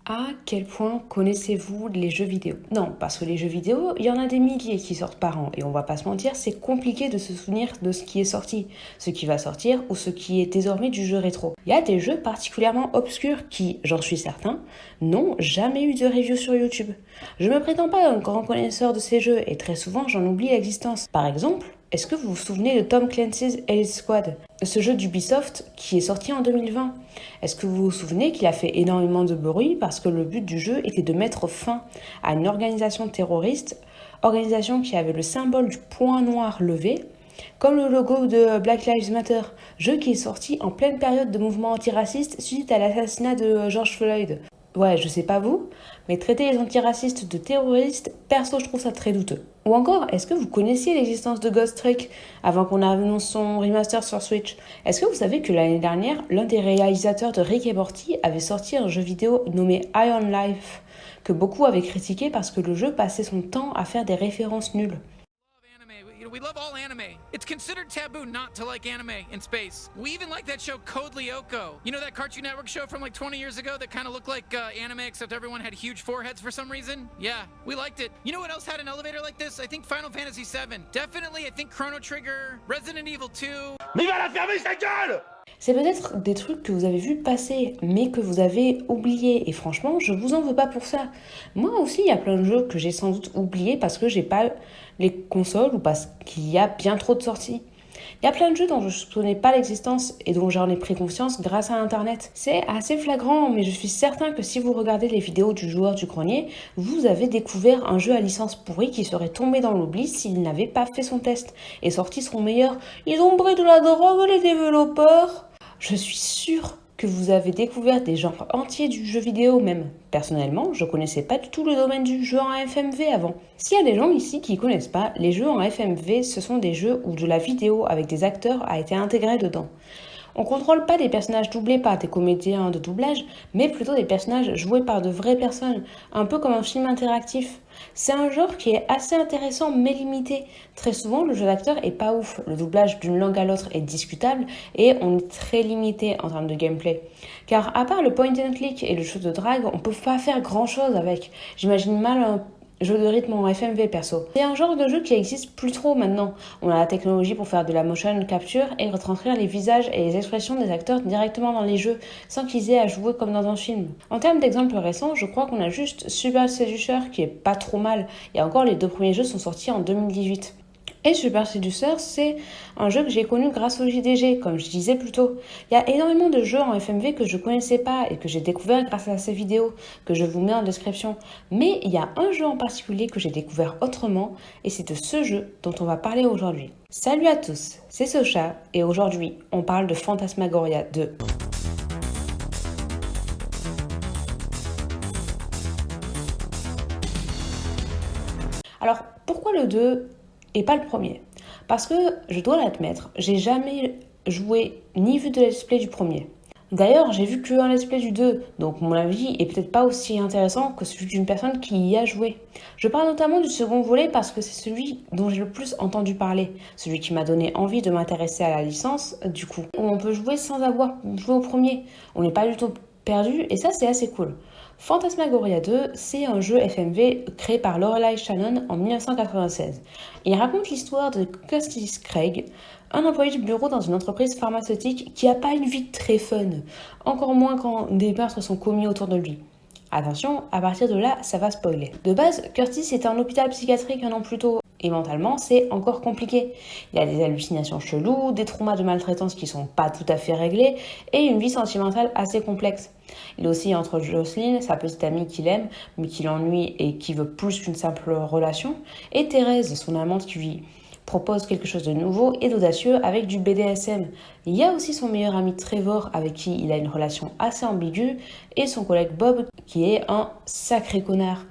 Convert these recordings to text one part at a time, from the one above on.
À quel point connaissez-vous les jeux vidéo? Non, parce que les jeux vidéo, il y en a des milliers qui sortent par an. Et on va pas se mentir, c'est compliqué de se souvenir de ce qui est sorti, ce qui va sortir ou ce qui est désormais du jeu rétro. Il y a des jeux particulièrement obscurs qui, j'en suis certain, n'ont jamais eu de review sur YouTube. Je me prétends pas un grand connaisseur de ces jeux et très souvent j'en oublie l'existence. Par exemple, est-ce que vous vous souvenez de Tom Clancy's Elite Squad, ce jeu d'Ubisoft qui est sorti en 2020? Est-ce que vous vous souvenez qu'il a fait énormément de bruit parce que le but du jeu était de mettre fin à une organisation terroriste, organisation qui avait le symbole du point noir levé, comme le logo de Black Lives Matter, jeu qui est sorti en pleine période de mouvement antiraciste suite à l'assassinat de George Floyd. Ouais, je sais pas vous, mais traiter les antiracistes de terroristes, perso, je trouve ça très douteux. Ou encore, est-ce que vous connaissiez l'existence de Ghost Trick avant qu'on annonce son remaster sur Switch? Est-ce que vous savez que l'année dernière, l'un des réalisateurs de Rick et Morty avait sorti un jeu vidéo nommé Iron Life, que beaucoup avaient critiqué parce que le jeu passait son temps à faire des références nulles? We love all anime. It's considered taboo not to like anime in space. We even like that show Code Lyoko. You know that Cartoon Network show from like 20 years ago that kind of looked like anime except everyone had huge foreheads for some reason? Yeah, we liked it. You know what else had an elevator like this? I think Final Fantasy VII. Definitely, I think Chrono Trigger, Resident Evil 2. Mais il va la fermer sa gueule! C'est peut-être des trucs que vous avez vu passer, mais que vous avez oubliés. Et franchement, je vous en veux pas pour ça. Moi aussi, il y a plein de jeux que j'ai sans doute oubliés parce que j'ai pas les consoles ou parce qu'il y a bien trop de sorties. Il y a plein de jeux dont je ne soupçonnais pas l'existence et dont j'en ai pris conscience grâce à Internet. C'est assez flagrant, mais je suis certain que si vous regardez les vidéos du joueur du grenier, vous avez découvert un jeu à licence pourrie qui serait tombé dans l'oubli s'il n'avait pas fait son test et sorti son meilleur. Ils ont pris de la drogue, les développeurs. Je suis sûre que vous avez découvert des genres entiers du jeu vidéo même. Personnellement, je connaissais pas du tout le domaine du jeu en FMV avant. S'il y a des gens ici qui connaissent pas, les jeux en FMV, ce sont des jeux où de la vidéo avec des acteurs a été intégrée dedans. On contrôle pas des personnages doublés par des comédiens de doublage, mais plutôt des personnages joués par de vraies personnes, un peu comme un film interactif. C'est un genre qui est assez intéressant mais limité. Très souvent, le jeu d'acteur est pas ouf, le doublage d'une langue à l'autre est discutable et on est très limité en termes de gameplay. Car à part le point and click et le jeu de drague, on peut pas faire grand chose avec. J'imagine mal un jeu de rythme en FMV perso. C'est un genre de jeu qui existe plus trop maintenant. On a la technologie pour faire de la motion capture et retranscrire les visages et les expressions des acteurs directement dans les jeux, sans qu'ils aient à jouer comme dans un film. En termes d'exemples récents, je crois qu'on a juste Super Seducer qui est pas trop mal, et encore les deux premiers jeux sont sortis en 2018. Et Super Seducer, c'est un jeu que j'ai connu grâce au JDG, comme je disais plus tôt. Il y a énormément de jeux en FMV que je connaissais pas et que j'ai découvert grâce à ces vidéos, que je vous mets en description. Mais il y a un jeu en particulier que j'ai découvert autrement, et c'est de ce jeu dont on va parler aujourd'hui. Salut à tous, c'est Socha, et aujourd'hui, on parle de Phantasmagoria 2. Alors, pourquoi le 2 et pas le premier? Parce que, je dois l'admettre, j'ai jamais joué ni vu de let's play du premier. D'ailleurs, j'ai vu qu'un let's play du 2, donc mon avis est peut-être pas aussi intéressant que celui d'une personne qui y a joué. Je parle notamment du second volet parce que c'est celui dont j'ai le plus entendu parler, celui qui m'a donné envie de m'intéresser à la licence, du coup, où on peut jouer sans avoir joué au premier. On n'est pas du tout perdu et ça c'est assez cool. Phantasmagoria 2, c'est un jeu FMV créé par Lorelei Shannon en 1996. Il raconte l'histoire de Curtis Craig, un employé de bureau dans une entreprise pharmaceutique qui n'a pas une vie très fun, encore moins quand des meurtres sont commis autour de lui. Attention, à partir de là, ça va spoiler. De base, Curtis était en hôpital psychiatrique un an plus tôt, et mentalement, c'est encore compliqué. Il a des hallucinations cheloues, des traumas de maltraitance qui sont pas tout à fait réglés, et une vie sentimentale assez complexe. Il est aussi entre Jocelyn, sa petite amie qu'il aime, mais qui l'ennuie et qui veut plus qu'une simple relation, et Thérèse, son amante qui lui propose quelque chose de nouveau et d'audacieux avec du BDSM. Il y a aussi son meilleur ami Trevor avec qui il a une relation assez ambiguë et son collègue Bob qui est un sacré connard.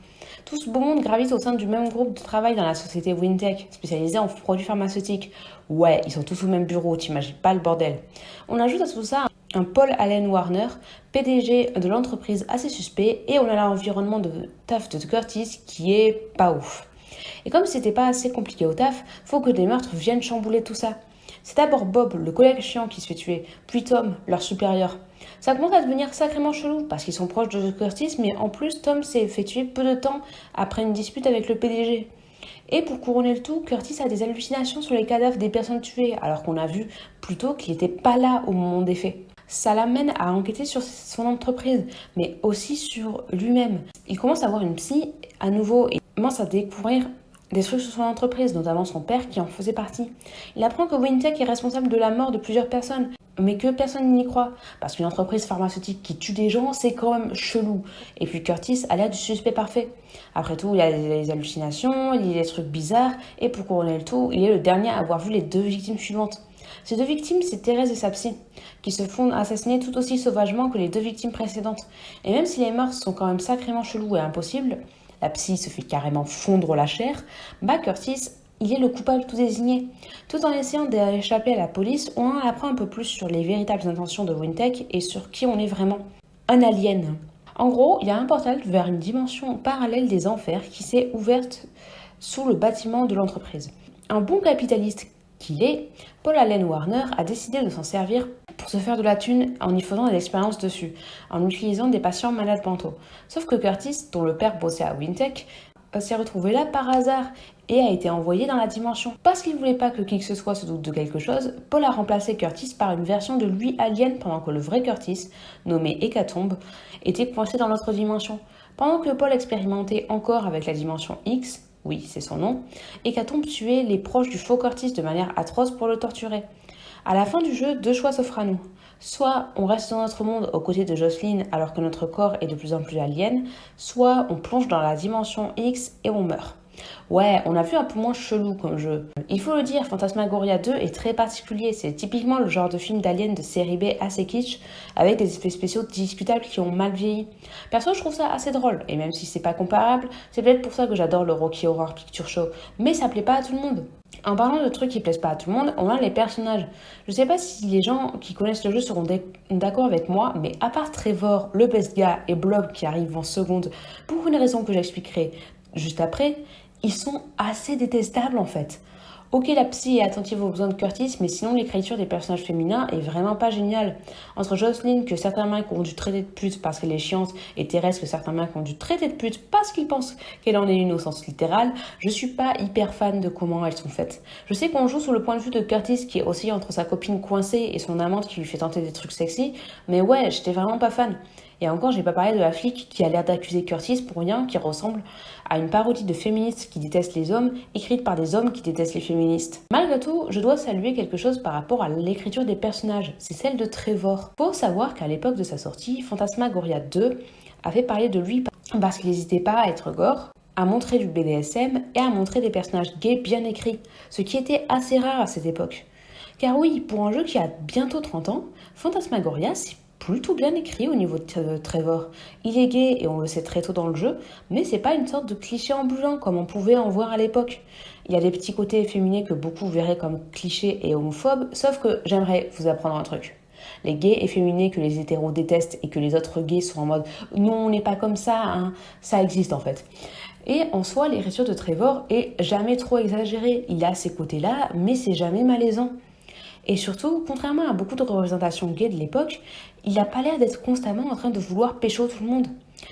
Tout ce beau monde gravite au sein du même groupe de travail dans la société Wintech, spécialisée en produits pharmaceutiques. Ouais, ils sont tous au même bureau, t'imagines pas le bordel. On ajoute à tout ça un Paul Allen Warner, PDG de l'entreprise assez suspect, et on a l'environnement de taf de Curtis qui est pas ouf. Et comme c'était pas assez compliqué au taf, faut que des meurtres viennent chambouler tout ça. C'est d'abord Bob, le collègue chiant, qui se fait tuer, puis Tom, leur supérieur. Ça commence à devenir sacrément chelou parce qu'ils sont proches de Curtis, mais en plus Tom s'est fait tuer peu de temps après une dispute avec le PDG. Et pour couronner le tout, Curtis a des hallucinations sur les cadavres des personnes tuées, alors qu'on a vu plus tôt qu'il n'était pas là au moment des faits. Ça l'amène à enquêter sur son entreprise, mais aussi sur lui-même. Il commence à avoir une psy à nouveau et commence à découvrir des trucs sur son entreprise, notamment son père qui en faisait partie. Il apprend que Wintech est responsable de la mort de plusieurs personnes, mais que personne n'y croit, parce qu'une entreprise pharmaceutique qui tue des gens, c'est quand même chelou. Et puis Curtis a l'air du suspect parfait. Après tout, il y a des hallucinations, il y a des trucs bizarres, et pour couronner le tout, il est le dernier à avoir vu les 2 victimes suivantes. Ces 2 victimes, c'est Thérèse et sa psy, qui se font assassiner tout aussi sauvagement que les 2 victimes précédentes. Et même si les meurtres sont quand même sacrément chelous et impossibles, la psy se fait carrément fondre la chair, Curtis, il est le coupable tout désigné. Tout en essayant d'échapper à la police, on en apprend un peu plus sur les véritables intentions de Wintech et sur qui on est vraiment. Un alien. En gros, il y a un portal vers une dimension parallèle des enfers qui s'est ouverte sous le bâtiment de l'entreprise. Un bon capitaliste qu'il est, Paul Allen Warner a décidé de s'en servir pour se faire de la thune en y faisant des expériences dessus, en utilisant des patients malades mentaux. Sauf que Curtis, dont le père bossait à Wintech, s'est retrouvé là par hasard et a été envoyé dans la dimension. Parce qu'il voulait pas que qui que ce soit se doute de quelque chose, Paul a remplacé Curtis par une version de lui alien pendant que le vrai Curtis, nommé Hécatombe, était coincé dans l'autre dimension. Pendant que Paul expérimentait encore avec la dimension X, oui c'est son nom, Hécatombe tuait les proches du faux Curtis de manière atroce pour le torturer. À la fin du jeu, 2 choix s'offrent à nous. Soit on reste dans notre monde aux côtés de Jocelyn alors que notre corps est de plus en plus alien, soit on plonge dans la dimension X et on meurt. Ouais, on a vu un peu moins chelou comme jeu. Il faut le dire, Phantasmagoria 2 est très particulier. C'est typiquement le genre de film d'alien de série B assez kitsch, avec des effets spéciaux discutables qui ont mal vieilli. Perso, je trouve ça assez drôle, et même si c'est pas comparable, c'est peut-être pour ça que j'adore le Rocky Horror Picture Show. Mais ça plaît pas à tout le monde. En parlant de trucs qui plaisent pas à tout le monde, on a les personnages. Je sais pas si les gens qui connaissent le jeu seront d'accord avec moi, mais à part Trevor, le best guy et Blob qui arrivent en seconde, pour une raison que j'expliquerai juste après, ils sont assez détestables en fait. Ok, la psy est attentive aux besoins de Curtis, mais sinon l'écriture des personnages féminins est vraiment pas géniale. Entre Jocelyn, que certains mecs ont dû traiter de pute parce qu'elle est chiante, et Thérèse, que certains mecs ont dû traiter de pute parce qu'ils pensent qu'elle en est une au sens littéral, je suis pas hyper fan de comment elles sont faites. Je sais qu'on joue sur le point de vue de Curtis qui est aussi entre sa copine coincée et son amante qui lui fait tenter des trucs sexy, mais ouais, j'étais vraiment pas fan. Et encore, j'ai pas parlé de la flic qui a l'air d'accuser Curtis pour rien, qui ressemble à une parodie de féministes qui détestent les hommes, écrite par des hommes qui détestent les féministes. Malgré tout, je dois saluer quelque chose par rapport à l'écriture des personnages, c'est celle de Trevor. Faut savoir qu'à l'époque de sa sortie, Phantasmagoria 2 avait parlé de lui parce qu'il n'hésitait pas à être gore, à montrer du BDSM et à montrer des personnages gays bien écrits, ce qui était assez rare à cette époque. Car oui, pour un jeu qui a bientôt 30 ans, Phantasmagoria, c'est plutôt bien écrit au niveau de Trevor. Il est gay et on le sait très tôt dans le jeu, mais c'est pas une sorte de cliché ambulant comme on pouvait en voir à l'époque. Il y a des petits côtés efféminés que beaucoup verraient comme clichés et homophobes, sauf que j'aimerais vous apprendre un truc. Les gays efféminés que les hétéros détestent et que les autres gays sont en mode « non, on n'est pas comme ça hein », ça existe en fait. Et en soi, l'écriture de Trevor est jamais trop exagérée. Il a ces côtés-là, mais c'est jamais malaisant. Et surtout, contrairement à beaucoup de représentations gays de l'époque, il n'a pas l'air d'être constamment en train de vouloir pécho tout le monde.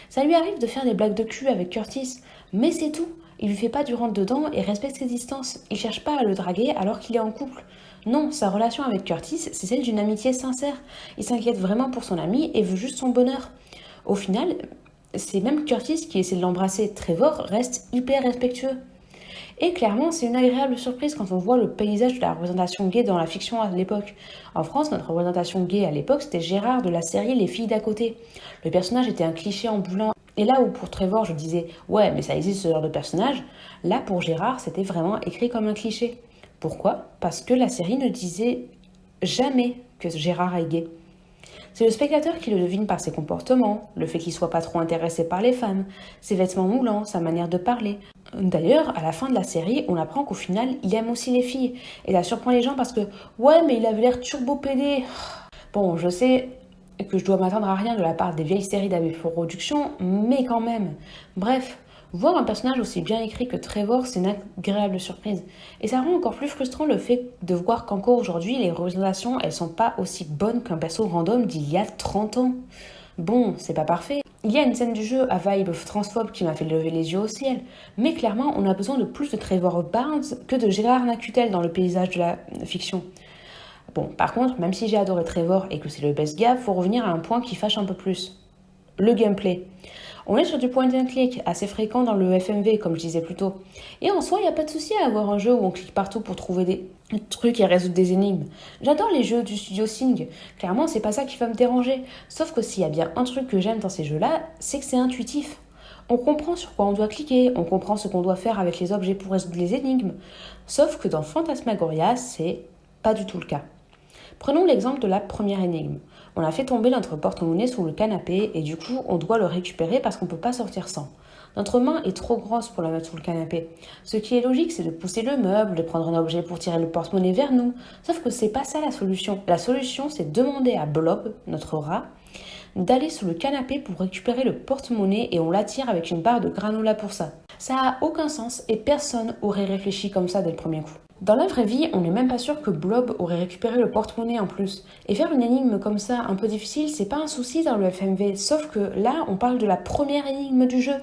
Ça lui arrive de faire des blagues de cul avec Curtis, mais c'est tout. Il lui fait pas du rentre-dedans et respecte ses distances. Il cherche pas à le draguer alors qu'il est en couple. Non, sa relation avec Curtis, c'est celle d'une amitié sincère. Il s'inquiète vraiment pour son ami et veut juste son bonheur. Au final, c'est même Curtis qui essaie de l'embrasser. Trevor reste hyper respectueux. Et clairement, c'est une agréable surprise quand on voit le paysage de la représentation gay dans la fiction à l'époque. En France, notre représentation gay à l'époque, c'était Gérard de la série Les filles d'à côté. Le personnage était un cliché ambulant. Et là où pour Trevor, je disais « ouais, mais ça existe ce genre de personnage », là pour Gérard, c'était vraiment écrit comme un cliché. Pourquoi ? Parce que la série ne disait jamais que Gérard est gay. C'est le spectateur qui le devine par ses comportements, le fait qu'il soit pas trop intéressé par les femmes, ses vêtements moulants, sa manière de parler. D'ailleurs, à la fin de la série, on apprend qu'au final, il aime aussi les filles. Et ça surprend les gens parce que « ouais, mais il avait l'air turbo pédé ». Bon, je sais que je dois m'attendre à rien de la part des vieilles séries d'AB Productions, mais quand même. Bref, Voir un personnage aussi bien écrit que Trevor, c'est une agréable surprise. Et ça rend encore plus frustrant le fait de voir qu'encore aujourd'hui, les représentations, elles sont pas aussi bonnes qu'un perso random d'il y a 30 ans. Bon, c'est pas parfait. Il y a une scène du jeu à vibe transphobe qui m'a fait lever les yeux au ciel, mais clairement, on a besoin de plus de Trevor Barnes que de Gérard Nacutel dans le paysage de la fiction. Bon, par contre, même si j'ai adoré Trevor et que c'est le best gars, faut revenir à un point qui fâche un peu plus. Le gameplay. On est sur du point and click, assez fréquent dans le FMV, comme je disais plus tôt. Et en soi, il n'y a pas de souci à avoir un jeu où on clique partout pour trouver des trucs et résoudre des énigmes. J'adore les jeux du studio Sing. Clairement, c'est pas ça qui va me déranger. Sauf que s'il y a bien un truc que j'aime dans ces jeux-là, c'est que c'est intuitif. On comprend sur quoi on doit cliquer, on comprend ce qu'on doit faire avec les objets pour résoudre les énigmes. Sauf que dans Phantasmagoria, c'est pas du tout le cas. Prenons l'exemple de la première énigme. On a fait tomber notre porte-monnaie sous le canapé et du coup, on doit le récupérer parce qu'on ne peut pas sortir sans. Notre main est trop grosse pour la mettre sous le canapé. Ce qui est logique, c'est de pousser le meuble, de prendre un objet pour tirer le porte-monnaie vers nous. Sauf que c'est pas ça la solution. La solution, c'est demander à Blob, notre rat, d'aller sous le canapé pour récupérer le porte-monnaie et on l'attire avec une barre de granola pour ça. Ça a aucun sens et personne aurait réfléchi comme ça dès le premier coup. Dans la vraie vie, on n'est même pas sûr que Blob aurait récupéré le porte-monnaie en plus. Et faire une énigme comme ça, un peu difficile, c'est pas un souci dans le FMV, sauf que là, on parle de la première énigme du jeu.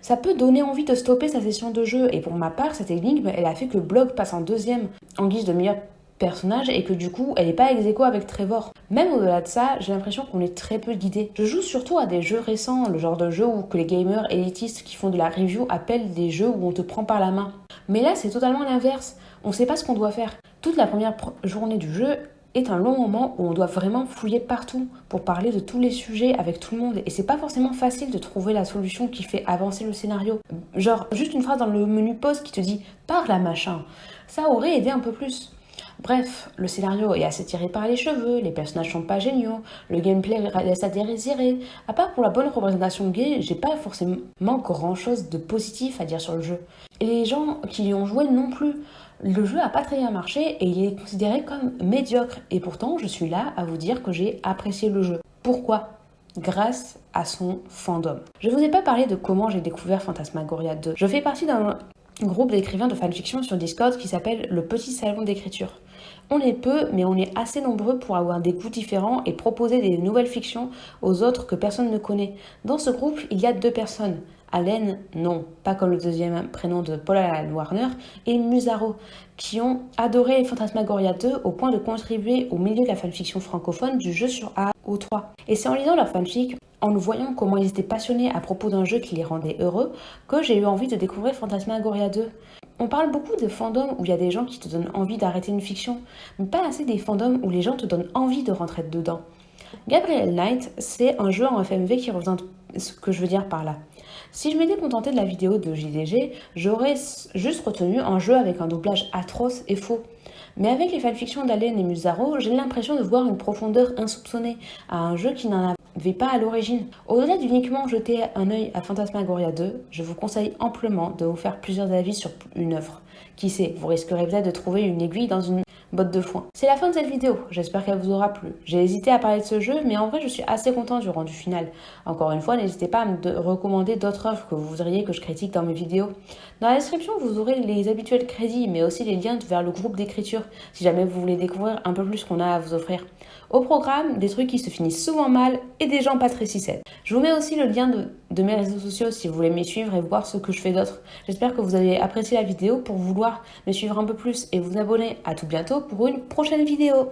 Ça peut donner envie de stopper sa session de jeu, et pour ma part, cette énigme, elle a fait que Blob passe en deuxième, en guise de meilleur personnage, et que du coup, elle n'est pas ex aequo avec Trevor. Même au-delà de ça, j'ai l'impression qu'on est très peu guidé. Je joue surtout à des jeux récents, le genre de jeu où que les gamers élitistes qui font de la review appellent des jeux où on te prend par la main. Mais là, c'est totalement l'inverse. On sait pas ce qu'on doit faire. Toute la première journée du jeu est un long moment où on doit vraiment fouiller partout pour parler de tous les sujets avec tout le monde. Et c'est pas forcément facile de trouver la solution qui fait avancer le scénario. Genre, juste une phrase dans le menu pause qui te dit « parle à machin ». Ça aurait aidé un peu plus. Bref, le scénario est assez tiré par les cheveux, les personnages sont pas géniaux, le gameplay laisse à désirer. À part pour la bonne représentation gay, j'ai pas forcément grand chose de positif à dire sur le jeu. Et les gens qui y ont joué non plus. Le jeu a pas très bien marché et il est considéré comme médiocre. Et pourtant, je suis là à vous dire que j'ai apprécié le jeu. Pourquoi ? Grâce à son fandom. Je vous ai pas parlé de comment j'ai découvert Phantasmagoria 2. Je fais partie d'un groupe d'écrivains de fanfiction sur Discord qui s'appelle le Petit Salon d'écriture. On est peu, mais on est assez nombreux pour avoir des goûts différents et proposer des nouvelles fictions aux autres que personne ne connaît. Dans ce groupe, il y a 2 personnes. Allen, non, pas comme le deuxième prénom de Paul Alan Warner, et Musaro, qui ont adoré Phantasmagoria 2 au point de contribuer au milieu de la fanfiction francophone du jeu sur AO3. Et c'est en lisant leur fanfic, en voyant comment ils étaient passionnés à propos d'un jeu qui les rendait heureux, que j'ai eu envie de découvrir Phantasmagoria 2. On parle beaucoup de fandoms où il y a des gens qui te donnent envie d'arrêter une fiction, mais pas assez des fandoms où les gens te donnent envie de rentrer dedans. Gabriel Knight, c'est un jeu en FMV qui représente ce que je veux dire par là. Si je m'étais contentée de la vidéo de JDG, j'aurais juste retenu un jeu avec un doublage atroce et faux. Mais avec les fanfictions d'Allen et Musaro, j'ai l'impression de voir une profondeur insoupçonnée à un jeu qui n'en avait pas à l'origine. Au-delà d'uniquement jeter un œil à Phantasmagoria 2, je vous conseille amplement de vous faire plusieurs avis sur une œuvre. Qui sait, vous risquerez peut-être de trouver une aiguille dans une botte de foin. C'est la fin de cette vidéo, j'espère qu'elle vous aura plu. J'ai hésité à parler de ce jeu, mais en vrai je suis assez contente du rendu final. Encore une fois, n'hésitez pas à me recommander d'autres œuvres que vous voudriez que je critique dans mes vidéos. Dans la description, vous aurez les habituels crédits, mais aussi les liens vers le groupe d'écriture, si jamais vous voulez découvrir un peu plus ce qu'on a à vous offrir. Au programme, des trucs qui se finissent souvent mal et des gens pas très sucettes. Je vous mets aussi le lien de mes réseaux sociaux si vous voulez me suivre et voir ce que je fais d'autre. J'espère que vous avez apprécié la vidéo pour vouloir me suivre un peu plus et vous abonner. À tout bientôt pour une prochaine vidéo.